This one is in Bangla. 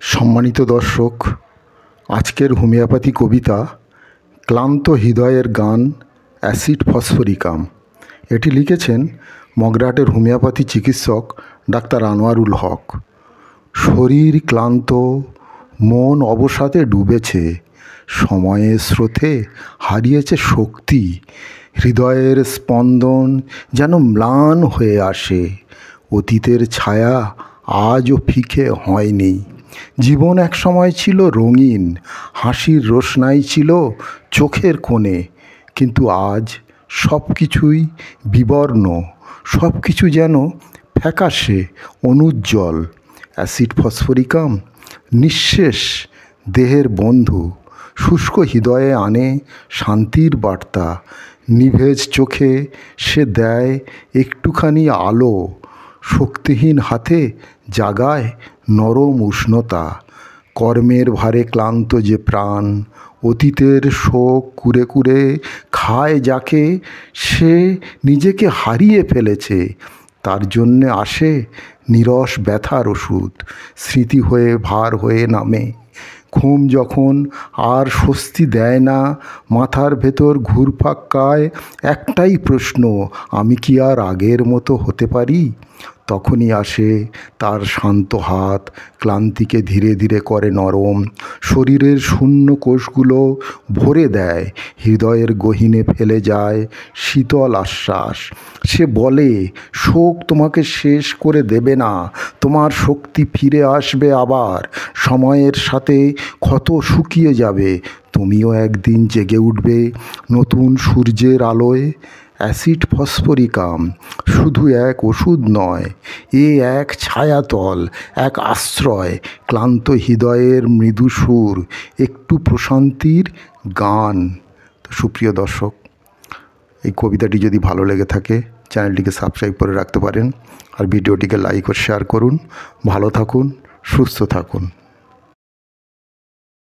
সম্মানিত দর্শক, আজকের হোমিওপ্যাথি কবিতা ক্লান্ত হৃদয়ের গান অ্যাসিড ফসফরিকাম। এটি লিখেছেন মগরাহাটের হোমিওপ্যাথি চিকিৎসক ডাক্তার আনোয়ারুল হক। শরীর ক্লান্ত, মন অবসাদে ডুবেছে, সময়ের স্রোতে হারিয়েছে শক্তি, হৃদয়ের স্পন্দন যেন ম্লান হয়ে আসে। অতীতের ছায়া আজও ফিকে হয়নি। জীবন এক সময় ছিল রঙিন, হাসির রোশনাই ছিল চোখের কোণে, কিন্তু আজ সব কিছুই বিবর্ণ, সব কিছু যেন ফ্যাকাশে, অনুজ্জ্বল। অ্যাসিড ফসফরিকাম নিঃশেষ দেহের বন্ধু, শুষ্ক হৃদয়ে আনে শান্তির বার্তা। নিভেজ চোখে সে দেয় একটুখানি আলো, শক্তিহীন হাতে জাগায় নরম উষ্ণতা। কর্মের ভারে ক্লান্ত যে প্রাণ, অতীতের শোক কুরে কুরে খায় যাকে, সে নিজেকে হারিয়ে ফেলেছে। তার জন্যে আসে নীরস ব্যথার ওষুধ, স্মৃতি হয়ে ভার হয়ে নামে। ঘুম যখন আর স্বস্তি দেয় না, মাথার ভেতর ঘুরপাক খায় একটাই প্রশ্ন, আমি কি আর আগের মতো হতে পারি? তখনই আসে তার শান্ত হাত, ক্লান্তিকে ধীরে ধীরে করে নরম, শরীরের শূন্য কোষগুলো ভরে দেয়, হৃদয়ের গহীনে ফেলে যায় শীতল আশ্বাস। সে বলে, শোক তোমাকে শেষ করে দেবে না, তোমার শক্তি ফিরে আসবে আবার। সময়ের সাথে ক্ষত শুকিয়ে যাবে, তুমিও একদিন জেগে উঠবে নতুন সূর্যের আলোয়। অ্যাসিড ফসফরিকাম শুধু এক ওষুধ নয়, এক ছায়াতল, এক আশ্রয়, ক্লান্ত হৃদয়ের মৃদু সুর, একটু প্রশান্তির গান। তো সুপ্রিয় দর্শক, এই কবিতাটি যদি ভালো লেগে থাকে চ্যানেলটিকে সাবস্ক্রাইব করে রাখতে পারেন, আর ভিডিওটিকে লাইক ও শেয়ার করুন। ভালো থাকুন, সুস্থ থাকুন।